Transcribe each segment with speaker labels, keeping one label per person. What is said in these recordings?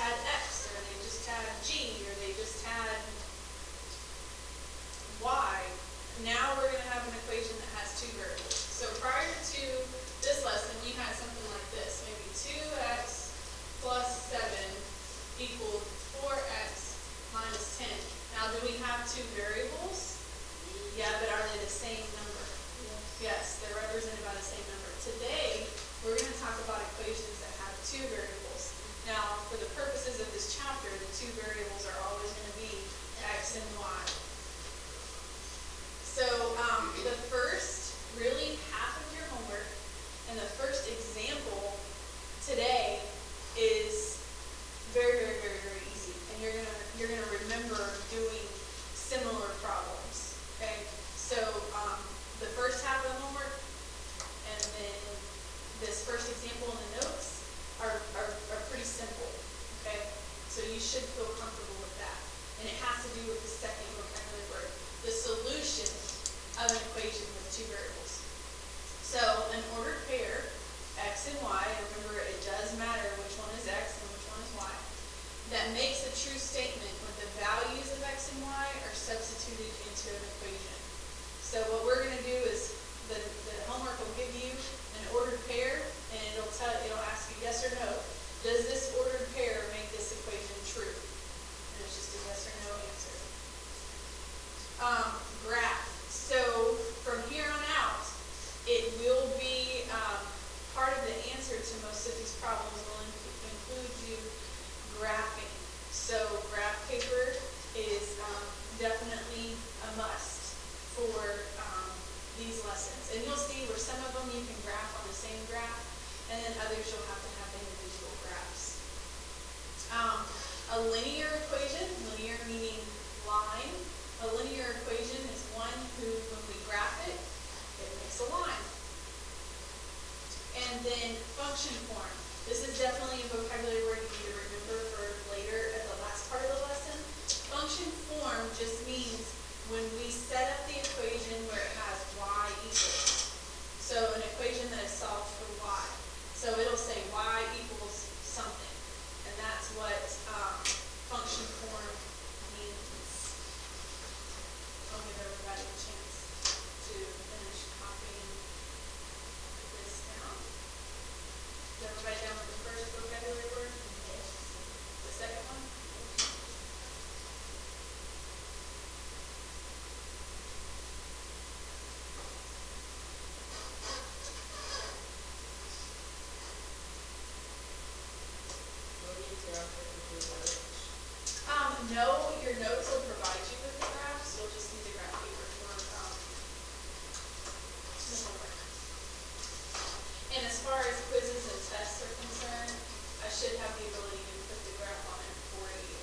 Speaker 1: had X, or they just had G, or they just had Y. Now we're going to have an equation that has two variables. So prior to this lesson, we had something like this. Maybe 2x plus 7 equaled 4x minus 10. Now, do we have two variables? Yeah, but are they the same number? Yes, they're represented by the same number. Today, we're going to talk about equations that have two variables. Now, for the purposes of this chapter, the two variables are always going to be x and y. So, the first really half of your homework and the first example today is very, very, very, very easy. And you're gonna remember doing similar problems. Okay? So, the first half of the homework and then this first example in the notes are pretty simple. Okay? So you should feel comfortable with that. And it has to do with the second vocabulary word, the solution of an equation with two variables. So an ordered pair, x and y, and remember it does matter which one is x and which one is y, that makes a true statement when the values of x and y are substituted into an equation. So what we're going to do is the homework will give you an ordered pair, and it'll ask you yes or no. Does this ordered pair make this equation true? And it's just a yes or no answer. Graph. So from here on out, it will be part of the answer to most of these problems will include you graphing. So graph paper is definitely a must for these lessons. And you'll see where some of them you can graph on the same graph, and then others you'll have to have individual graphs. A linear equation, linear meaning line. A linear equation is one who, when we graph it, it makes a line. And then function form. This is definitely a vocabulary word you need to remember for later at the last part of the lesson. Function form just means when we set up the equation where it has y equals. So an equation that is solved for y. So it'll say y equals something. And that's what function form means. I'll give everybody a chance to finish copying this down. Is everybody down with the first vocabulary word? Yes. The second one? No, your notes will provide you with the graphs. You'll just need the graph paper for the homework. And as far as quizzes and tests are concerned, I should have the ability to put the graph on it for you.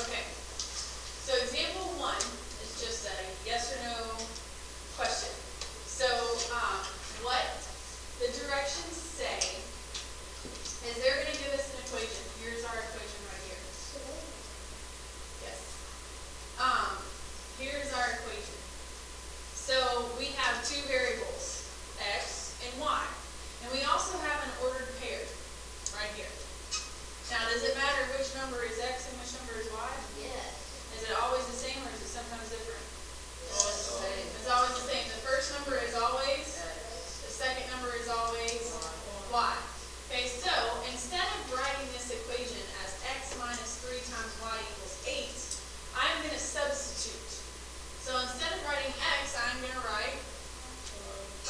Speaker 1: Okay. So example 1 is just a yes or no question. So what the directions say is they're going to give us an equation. Here's our equation right here. Yes. Here's our equation. So we have two variables, x and y. And we also have an ordered pair right here. Now, does it matter which number is x and which number is y?
Speaker 2: Yes.
Speaker 1: Is it always the same or is it sometimes different?
Speaker 2: Always the same.
Speaker 1: It's always the same. The first number is always, the second number is always y. Okay, so instead of writing this equation as x minus 3 times y equals 8, I'm going to substitute. So instead of writing x, I'm going to write 5.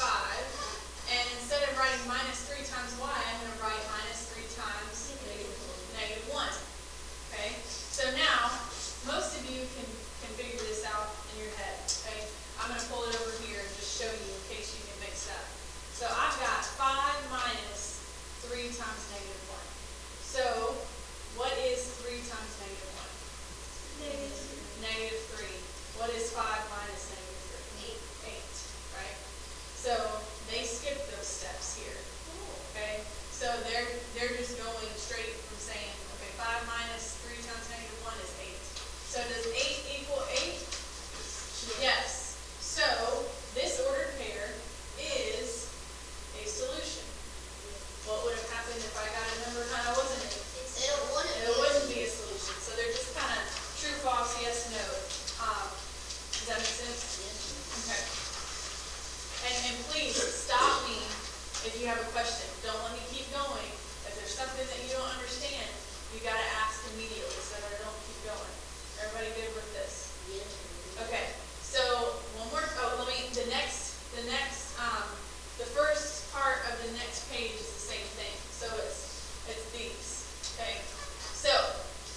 Speaker 1: And instead of writing minus 3 times y, I'm going to write minus 3 times negative 1. Okay, so now most of you can figure this out in your head. Okay, I'm going to pull it over here and just show you in case you get mixed up. So I've got 5 minus 3 times negative 1. So, what is 3 times negative 1? Negative 3. What is 5 minus negative 3? 8. 8, right? So, they skip those steps here. Okay? So, they're just going straight from saying, okay, 5 minus 3 times negative 1 is 8. So, does 8 equal 8? Yes. So, this ordered pair is a solution. What would have happened if I got if you have a question. Don't let me keep going. If there's something that you don't understand, you got to ask immediately so that I don't keep going. Everybody good with this?
Speaker 2: Yes.
Speaker 1: Okay. So one more. Oh, the first part of the next page is the same thing. So it's these. Okay. So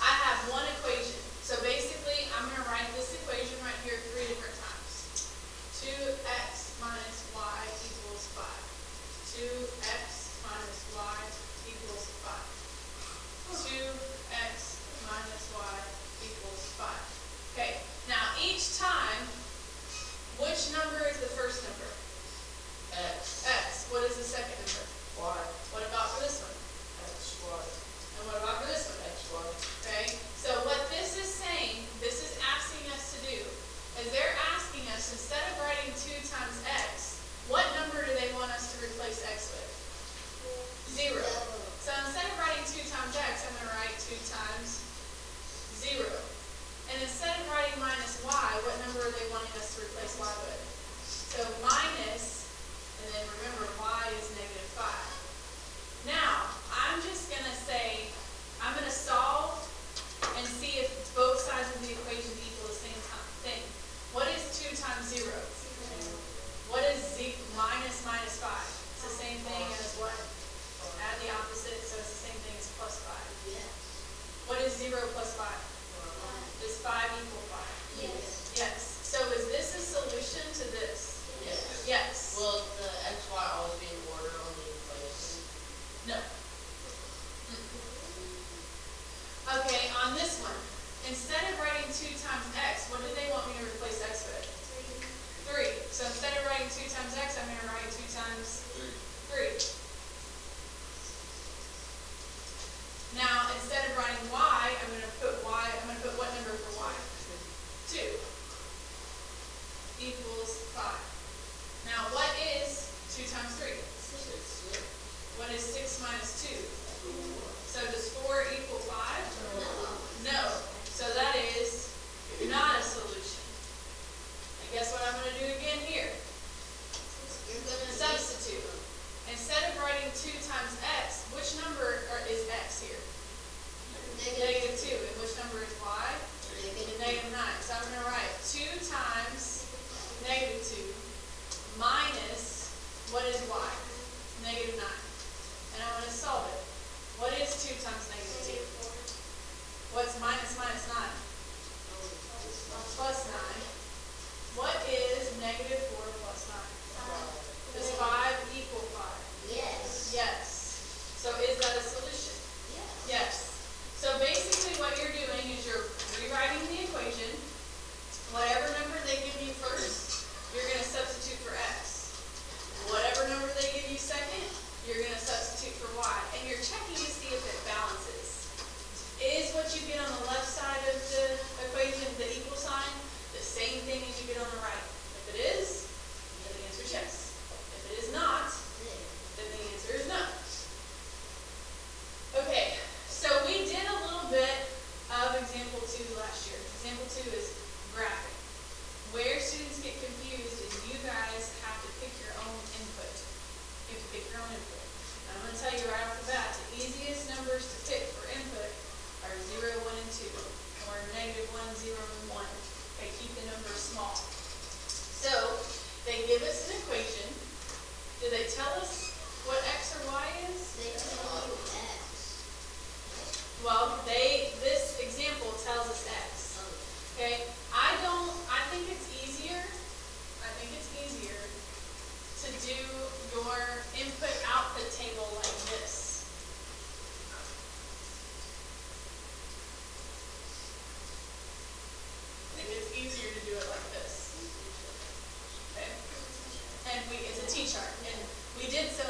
Speaker 1: I have one equation. So basically, I'm going to write this equation right here 3 different times. 2x minus y equals 5. 2x minus y equals 5. 2x minus y equals 5. Okay, now each time, which number is the first number?
Speaker 2: X.
Speaker 1: X. What is the second number?
Speaker 2: Y.
Speaker 1: What about for this one?
Speaker 2: X, Y.
Speaker 1: And what about for this one?
Speaker 2: X, Y.
Speaker 1: Okay, so what this is saying, this is asking us to do, is they're asking us, instead of writing 2 times x, what number do they want us to replace x with? 0. So instead of writing 2 times x, I'm going to write 2 times 0. And instead of writing minus y, what number are they wanting us to replace y with? So minus, and then remember y is negative 5. Now, I'm just going to say, I'm going to solve and see if both sides of the equation equal the same thing. What is 2 times 0? What is minus 5? It's the same thing as what? Add the opposite, so it's the same thing as plus 5.
Speaker 2: Yes.
Speaker 1: What is 0 plus 5? Does 5 equal 5?
Speaker 2: Yes.
Speaker 1: Yes. So is this a solution to this?
Speaker 2: Yes.
Speaker 1: Yes.
Speaker 2: Will the X, Y always be in order on the equation?
Speaker 1: No. Okay, on this one, instead of writing 2 times x, what do they want me to replace x with? 3. So instead of writing 2 times x, I'm going to write 2 times 3. Now, instead of writing y, I'm going to put what number for y? 2 equals 5. Now, what is 2 times 3?
Speaker 2: 6.
Speaker 1: What is 6 minus 2? So does 4 equal 5? No. So that is not a solution. And guess what I'm going to do again here?
Speaker 2: You're going to
Speaker 1: Substitute. Instead of writing 2 times x, which number is x here? Negative 2. And which number is y? Negative 9. So I'm going to write 2 times negative 2 minus, what is y? Negative 9. And I'm going to solve it. What is 2 times negative 2? What's minus 9? Plus 9. What is negative 4 plus 9? Does 5 equal 5?
Speaker 2: Yes.
Speaker 1: Yes. So is that a solution?
Speaker 2: Yes.
Speaker 1: Yes. So basically what you're doing is you're rewriting the equation. Whatever number they give you first, you're going to substitute for x. Whatever number they give you second, you're going to substitute for y. And you're checking to see if it balances. Is what you get on the left side of the equation, the equal sign, the same thing as you get on the right? If it is, then the answer is yes. If it is not, then the answer is no. Okay, so we did a little bit of example 2 last year. Example 2 is graphing. Where students get confused is you guys have to pick your own input. You have to pick your own input. And I'm going to tell you right off the bat, the easiest numbers to pick for input are 0, 1, and 2, or negative 1, 0, and 1. Okay, keep the numbers small. So, they give us an equation. Do they tell us what x or y is?
Speaker 2: They tell you X.
Speaker 1: Well, this example tells us x. Okay, I think it's easier to do your input-output table like this. I think it's easier to do it like this. Okay? And it's a T-chart. And we did some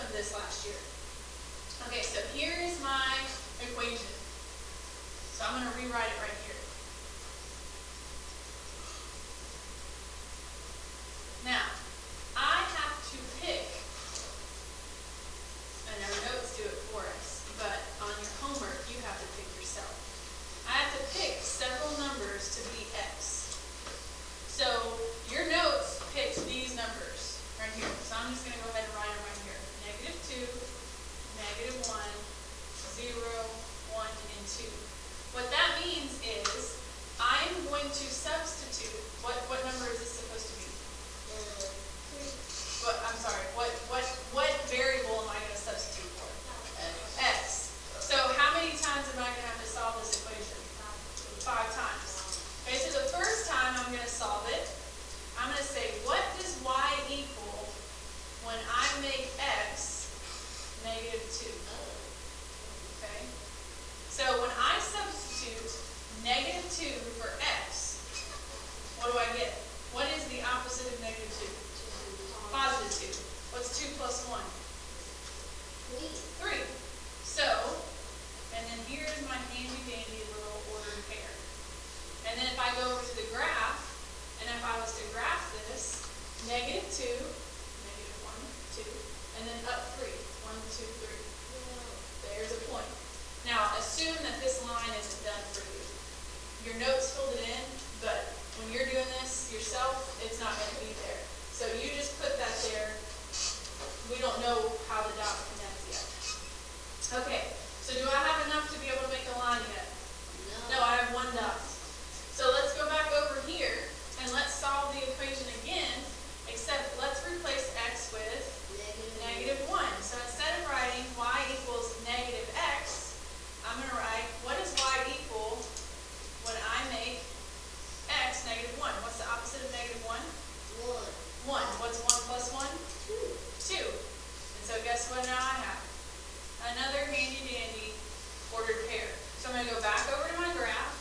Speaker 1: 2 plus 1? 3. So, and then here's my handy dandy little ordered pair. And then if I go over to the graph, and if I was to graph this, -2, -1, 2, and then up 3, 1, 2, 3. There's a point. Now, assume that this line isn't done for you. Your notes filled it in, but when you're doing this yourself, it's not going to be there. So you just put that there. We don't know how the dot connects yet. Okay, so do I have enough to be able to make a line yet? No, I have 1 dot. So let's go back over here and let's solve the equation again, except let's replace x with -1. So instead of writing y equals -x, I'm going to write, what does y equal when I make x -1? What's the opposite of -1? 1. What's 1 plus 1? 2. And so guess what now I have? Another handy dandy ordered pair. So I'm going to go back over to my graph,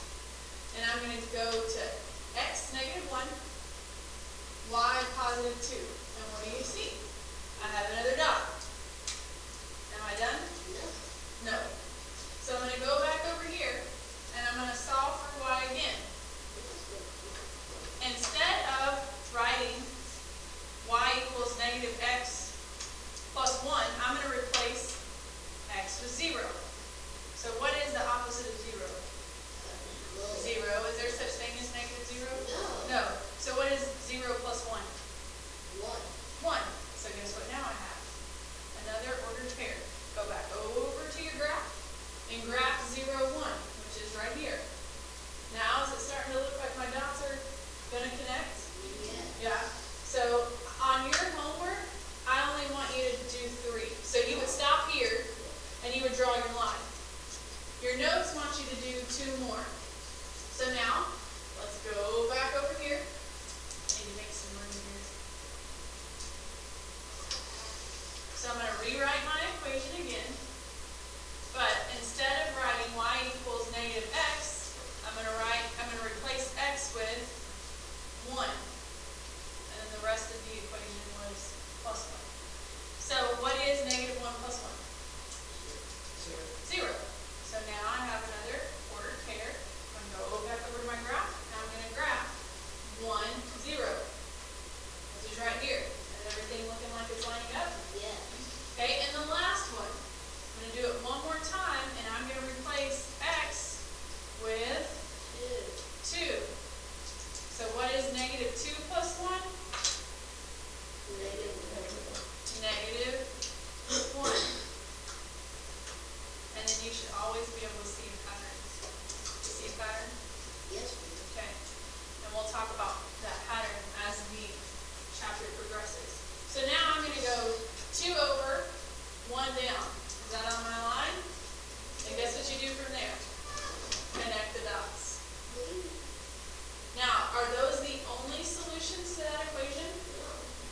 Speaker 1: and I'm going to go to x -1, y +2. And what do you see? I have another dot. Am I done? No. So I'm going to go back over here, and I'm going to solve for y again. Instead of writing y equals -x plus 1, I'm going to replace x with 0. So what is the opposite of 0? 0. Is there such thing as -0? No. So what is 0 plus 1? 1. So guess what now I have? Another ordered pair. Go back over to your graph and graph 0, 1, which is right here. Now is it starting to look like my dots are going to connect? Yeah. So on your homework, I only want you to do 3. So you would stop here and you would draw your line. Your notes want you to do 2 more. So now, let's go back over here. I need to make some room here. So I'm going to rewrite my equation again. But instead of writing y equals -x, I'm going to replace x with 1. And then the rest of the equation was plus 1. So what is -1 plus 1? 0. So now I have another ordered pair. I'm going to go back over to my graph, and I'm going to graph 1, 0. Which is right here. Is everything looking like it's lining up? Okay, and the last one. I'm going to do it one more time, and I'm going to replace x with 2. So what is -2 plus 1? -1. And then you should always be able to see patterns. You see a pattern?
Speaker 2: Yes.
Speaker 1: Okay. And we'll talk about that pattern as the chapter progresses. So now I'm going to go 2 over, 1 down. Is that on my line? And guess what you do from there? Connect the dots. Now, are those the only solutions to that equation?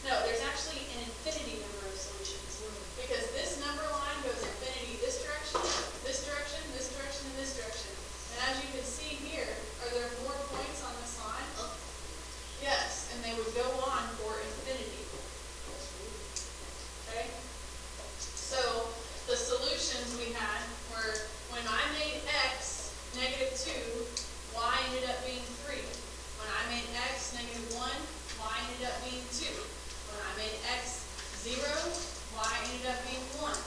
Speaker 1: No, there's actually an infinity number of solutions. Because this number line goes infinity this direction, this direction, this direction, and this direction. And as you can see here, are there more points on this line? Yes, and they would go on for infinity. Okay? So the solutions we had were when I made x -2, y ended up being 3. When I made x -1, y ended up being 2. When I made x 0, y ended up being 1.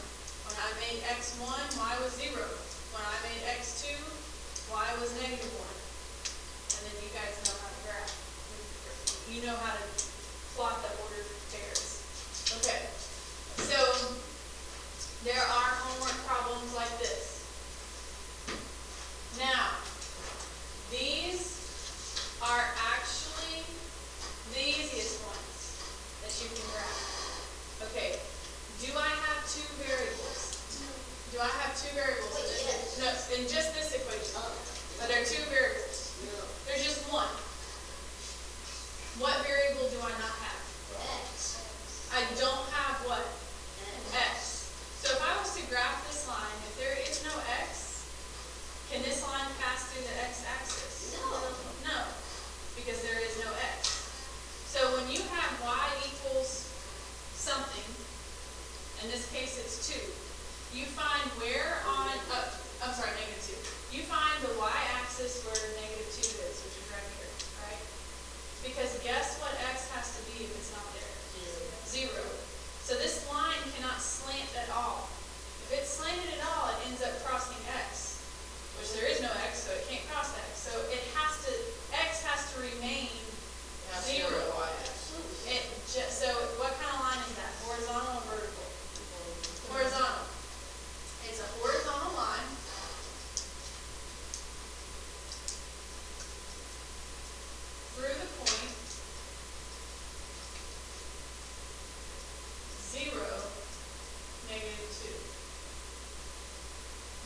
Speaker 1: When I made x1, y was 0. When I made x2, y was -1. And then you guys know how to graph. You know how to plot the ordered pairs. Okay. So there are homework problems like this. Now, these are actually the easiest ones that you can graph. Okay. Do I have 2 variables? Do I have 2 variables in this? No, in just this equation. Are there 2 variables?
Speaker 2: No.
Speaker 1: There's just 1. What variable do I not have? case it's 2. You find where on, I'm sorry, -2. You find the y-axis where -2 is, which is right here, right? Because guess what x has to be if it's not there? 0. So this line cannot slant at all. If it's slanted at all, it ends up crossing x, which there is no x, so it can't cross x. So it has to, x has to remain 0. So what kind of line is that? Horizontal or vertical? Horizontal. It's a horizontal line. Through the point 0, -2.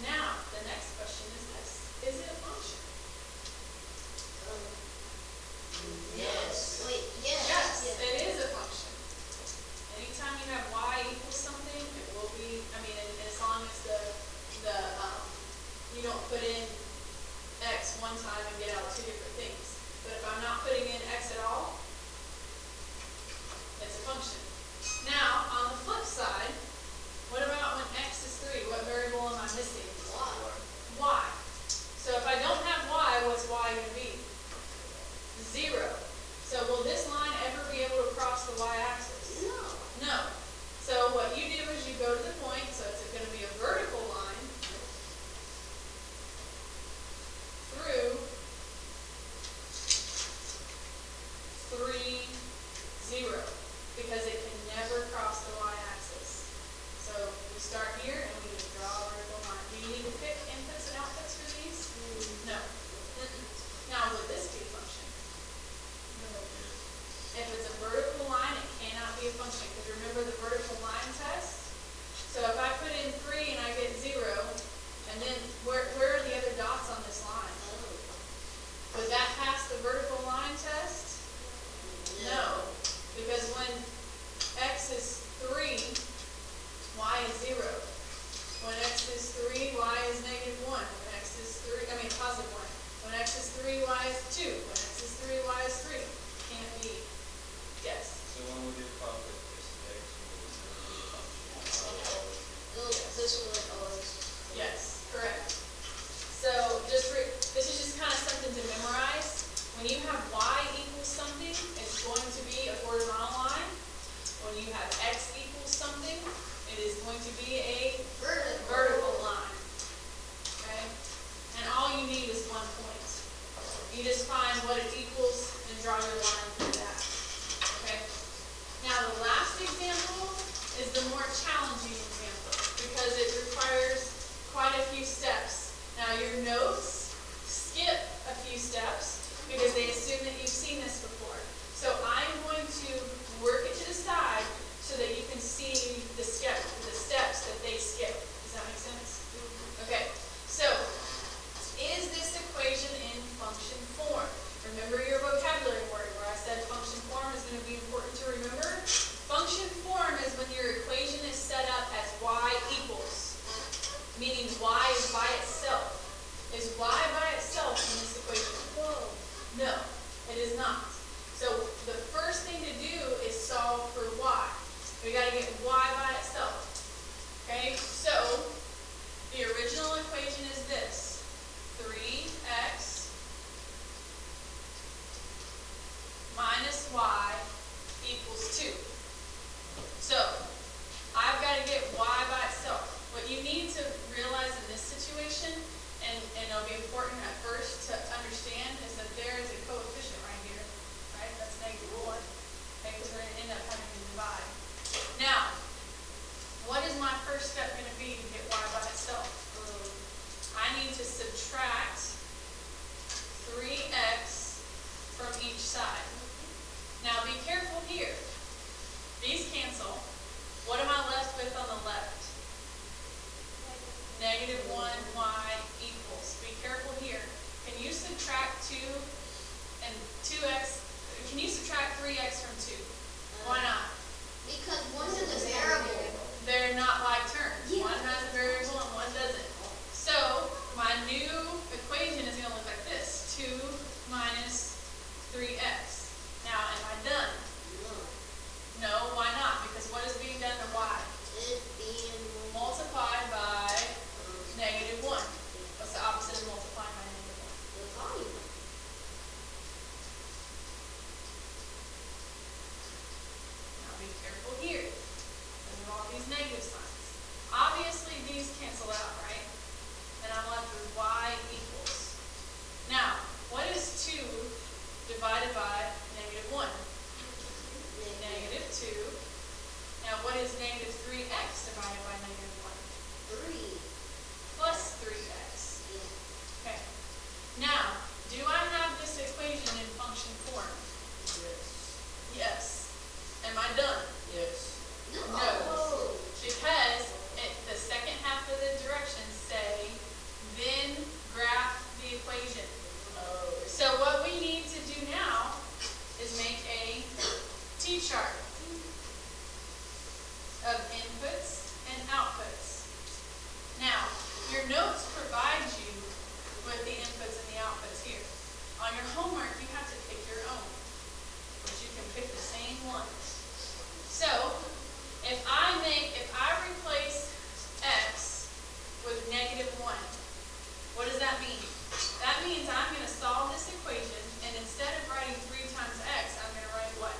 Speaker 1: Now, the next question is this. Is it a function?
Speaker 2: Yes.
Speaker 3: Wait, yes.
Speaker 1: Yes, it is a function. Anytime you have y equals something, it will be, I mean, and as long as you don't put in x one time and get out 2 different things. But if I'm not putting in x at all, it's a function. Now, on the flip side, what about when x is 3? What variable am I missing? Y. So if I don't have y, what's y going to be? 0. So will this line ever be able to cross the y-axis?
Speaker 3: No.
Speaker 1: No. So what you do is you go to the point, so it's going to be a vertical line through 3, 0, because it can never cross the y-axis. So we start here and we just draw a vertical line. Do you need to pick inputs and outputs for these? No. Now, would this be a function? If it's a vertical line, it cannot be a function, because remember the vertical line test? So if I put in 3 and I get 0, and then where are the other dots on this line? Would that pass the vertical line test? No, because when x is 3, y is 0. When x is 3, y is -1. When x is 3, I mean positive 1. When x is 3, y is 2. When x is 3, y is 3. Can't be. Yes.
Speaker 4: So when we do conflict, this x will be a function.
Speaker 3: This one like always.
Speaker 1: Yes, correct. So this is just kind of something to memorize. When you have y equals something, it's going to be a horizontal line. When you have x equals something, it is going to be a vertical line. Okay? And all you need is 1 point. You just find what it equals and draw your line through that. Okay? Now the last example is the more challenging example because it requires quite a few steps. Now your notes skip a few steps because they assume that you've seen this before. So I'm going to work it to the side so that you can see the steps that they skip. Does that make sense? Okay. So is this equation in function form? Remember your vocabulary word where I said function form is going to be important to remember? Function form is when your equation is set up as y equals, meaning y is by itself. Is y by itself in this equation? No, it is not. So the first thing to do is solve for y. We got to get y by itself. Okay, so the original equation is this: 3x minus y equals 2. So I've got to get y by itself. What you need to realize in this situation, and it'll be important at first to understand, is that there is a coefficient right here, right? That's -1, okay, because we're going to end up having to divide. Now, what is my first step going to be to get y by itself? I need to subtract 3x from each side. Now be careful here. These cancel. What am I left with on the left? -1y equals. Be careful here. Can you subtract 2 and 2x? Can you subtract 3x from 2? Why not?
Speaker 3: Because one is a variable.
Speaker 1: They're not like terms.
Speaker 3: Yeah.
Speaker 1: One has a variable and one doesn't. So my new equation is going to look like this: 2 minus 3x. Now, am I done?
Speaker 3: No.
Speaker 1: No, why not? Because what is being done to y?
Speaker 3: It's being
Speaker 1: divided by -1. -2. Now what is -3x divided by -1?
Speaker 3: 3.
Speaker 1: Plus 3x.
Speaker 3: Yeah.
Speaker 1: Okay. Now, do I have this equation in function form?
Speaker 2: Yes.
Speaker 1: Yes. Am I done?
Speaker 2: Yes.
Speaker 3: No.
Speaker 1: No. Because the second half of the directions say, then graph the equation.
Speaker 2: Oh.
Speaker 1: So what we need to do now is make a T-chart of inputs and outputs. Now, your notes provide you with the inputs and the outputs here. On your homework, you have to pick your own, but you can pick the same ones. So, if I replace x with -1, what does that mean? That means I'm going to solve this equation, and instead of writing 3 times x, I'm going to write what?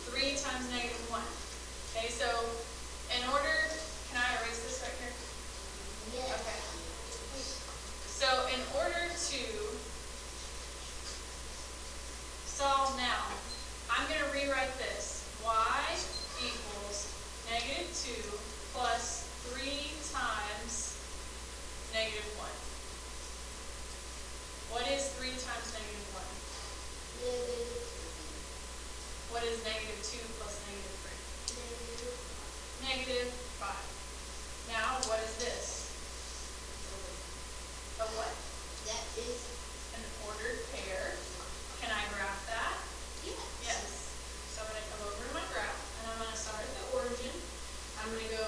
Speaker 1: 3 times -1. Okay, so in order, can I erase this right here?
Speaker 3: Yes.
Speaker 1: Okay. So in order to solve now, I'm going to rewrite this. Y equals -2 plus 3 times -1. What is 3 times -1? What is -2 plus -3? -5. Now, what is this? A what?
Speaker 3: That is,
Speaker 1: An ordered pair. Can I graph that?
Speaker 3: yes.
Speaker 1: Yes. So I'm going to come over to my graph, and I'm going to start at the origin. I'm going to go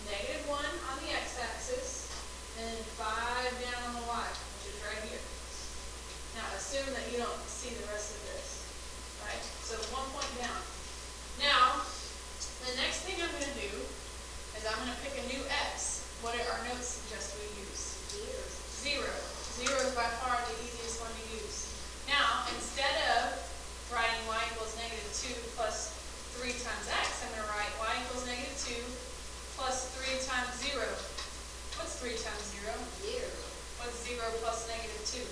Speaker 1: -1 on the x-axis, and 5 down on the y, which is right here. Now, assume that you don't see the rest of this, right? So 1 point down. Now, the next thing I'm going to do is I'm going to pick a new x. What do our notes suggest we use? 0. 0 is by far the easiest one to use. Now, instead of writing y equals -2 plus 3 times x, I'm going to write y equals -2 plus 3 times 0. What's 3 times 0?
Speaker 3: 0.
Speaker 1: What's 0 plus -2?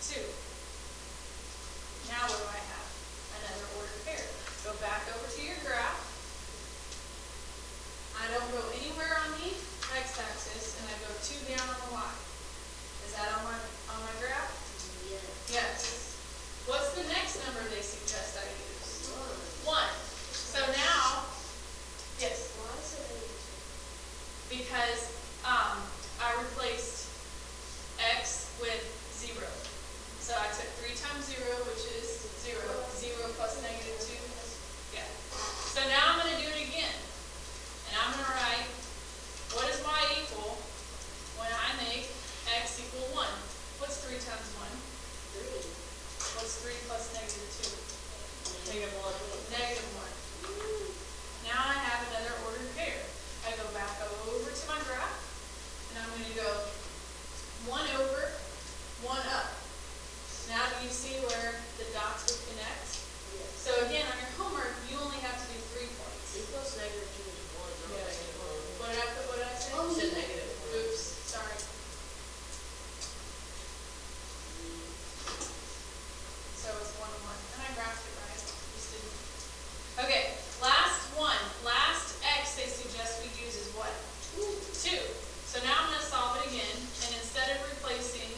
Speaker 1: -2. Now what do I have? Another ordered pair. Go back over to your graph. I don't go anywhere on the x-axis, and I go 2 down on the y. Is that on my graph?
Speaker 3: Yes.
Speaker 1: Yes. What's the next number they suggest I use? 1. So now, yes,
Speaker 3: Why is it
Speaker 1: because I replaced x with 0. So I took 3 times 0, which is 0. 0 plus -2. Yeah. So now I'm going to do it again. And I'm going to write, what does y equal when I make x equal 1? What's 3 times 1?
Speaker 3: 3?
Speaker 1: What's 3 plus -2?
Speaker 2: -1.
Speaker 1: -1. Now I have another ordered pair. I go back over to my graph, and I'm going to go 1 over, 1 up. Now do you see where the dots would connect?
Speaker 3: Yes.
Speaker 1: So again, on your homework, you only have to do 3 points.
Speaker 2: Equals -2 is 1, not -1.
Speaker 1: What did I put? What did I say?
Speaker 3: Oh,
Speaker 2: You said
Speaker 3: yeah.
Speaker 2: -1.
Speaker 1: Oops, sorry. So it's 1, 1. And I graphed it right. Just didn't. Okay, last one. Last x they suggest we use is what? 2. So now I'm going to solve it again. And instead of replacing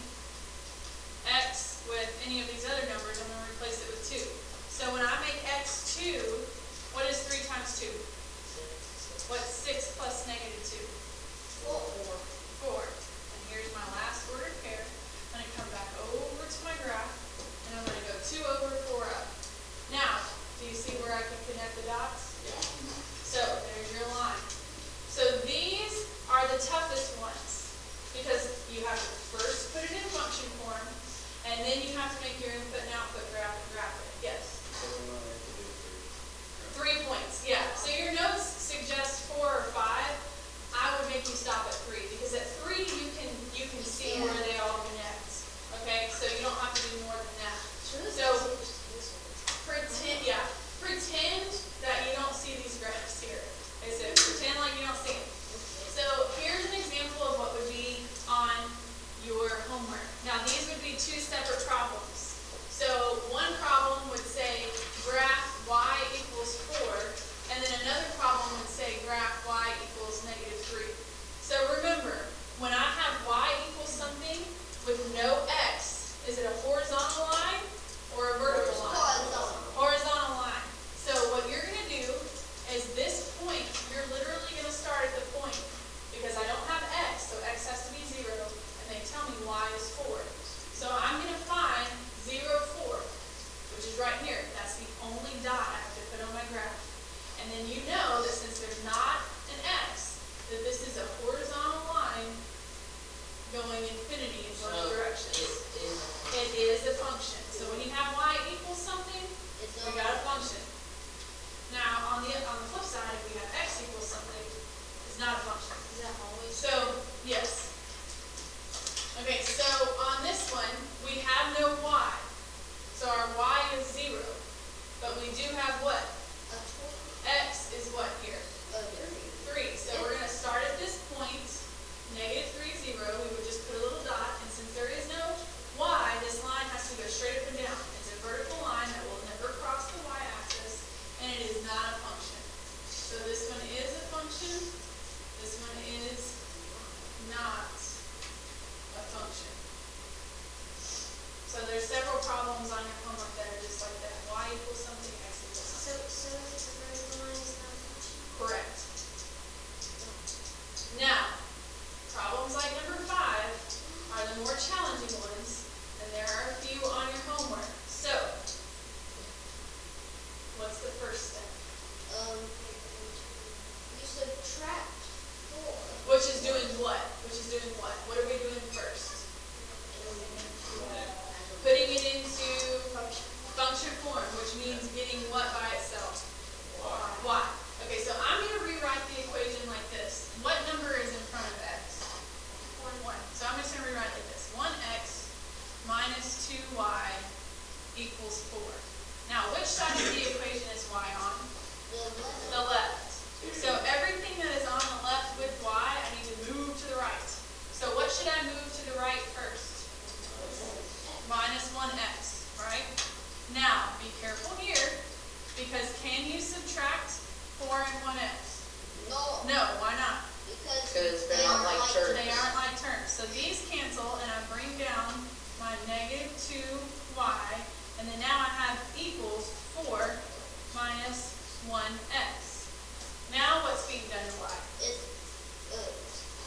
Speaker 1: x with any of these other numbers, I'm going to replace it with 2. So when I make x function. So when you have y equals something,
Speaker 3: It's
Speaker 1: we got a function. Now, on the flip side, if we have x equals something, it's not a function.
Speaker 3: Is that always?
Speaker 1: So, yes. Okay, so on this one, we have no y. So our y is 0. But we do have what?
Speaker 3: A 20.
Speaker 1: X is what here?
Speaker 3: A
Speaker 1: 3.
Speaker 3: 30.
Speaker 1: So we're going to start at this point, negative 3, 0. We would just put a little dot. And since there is no y, this line has to go straight up and down. It's a vertical line that will never cross the y-axis. And it is not a function. So this one is a function. This one is not a function. So there's several problems on your homework that are just like that. Y equals something, x equals something.
Speaker 3: So if it's a vertical line, it's not a function?
Speaker 1: Correct. Now, problems like number 5 are the more challenging ones, and there are a few on your homework. So, what's the first step?
Speaker 3: You subtract 4.
Speaker 1: Which is doing what? Which is doing what? What are we doing first? Putting it into function form, which means getting what by itself? Y. Okay, so I'm going to rewrite the equation like this. What number is in front of x? 1. So I'm just going to rewrite it like this. 1x minus 2y equals 4. Now, which side of the equation is y on? The left. So everything that is on the left with y, I need to move to the right. So what should I move to the right first? Minus 1x, right? Now, be careful here, because can you subtract 4 and 1x?
Speaker 3: No.
Speaker 2: No.
Speaker 1: No, why not?
Speaker 2: Because they aren't like terms.
Speaker 1: They aren't like terms. So these cancel, and I bring down my negative 2y, and then now I have equals 4 minus 1x. Now what's being done to y?
Speaker 3: It's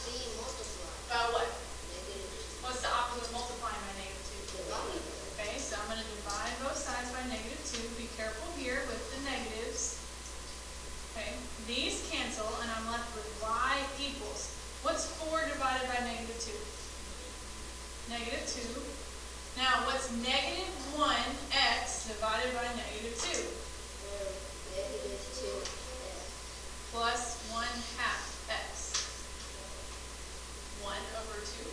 Speaker 3: being multiplied.
Speaker 1: By what?
Speaker 3: Negative
Speaker 1: What's the opposite of multiplying by negative 2?
Speaker 3: Divided.
Speaker 1: Okay, so I'm going to divide both sides by negative 2. Be careful here with the negatives. Okay, these cancel, and I'm left with y equals. What's 4 divided by negative 2? Negative 2. Now, what's negative 1x divided by negative 2?
Speaker 3: Negative 2x.
Speaker 1: Plus 1/2 x. 1 over 2.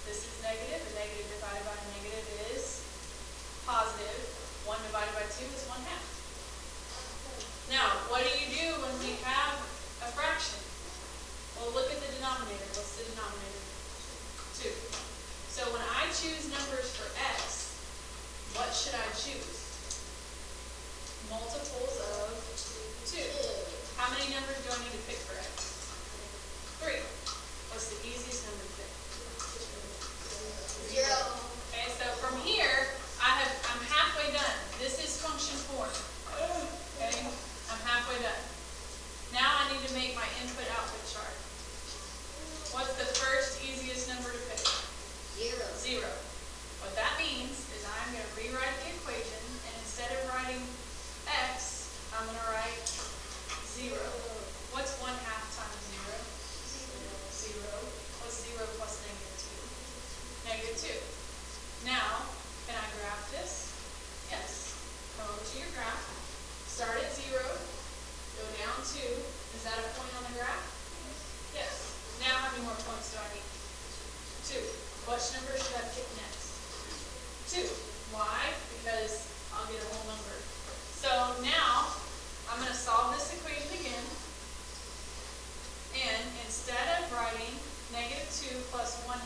Speaker 1: This is negative. A negative divided by a negative is positive. 1 divided by 2 is 1/2. Now, what do you do when we have a fraction? Well, look at the denominator. What's the denominator? 2. So when I choose numbers for x, what should I choose? Multiples of 2. How many numbers do I need to pick for x? 3. What's the easiest number to pick?
Speaker 3: 0.
Speaker 1: Okay, so from here, I'm halfway done. This is function form. Okay, I'm halfway done. Now I need to make my input-output chart. What's the first easiest number to pick?
Speaker 3: 0.
Speaker 1: 0. What that means is I'm going to rewrite the equation, and instead of writing x, I'm going to write 0. What's 1/2 times 0? 0. What's 0 plus negative 2? Negative 2. Now, can I graph this? Yes. Come over to your graph. Start at 0. Go down 2. Is that a point on the graph? Yes. Now how many more points do I need? 2. Which number should I pick next? 2. Why? Because I'll get a whole number. So now, I'm going to solve this equation again. And instead of writing negative 2 plus 1/2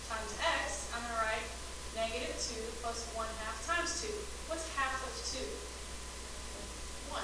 Speaker 1: times x, I'm going to write negative 2 plus 1/2 times 2. What's half of 2? 1.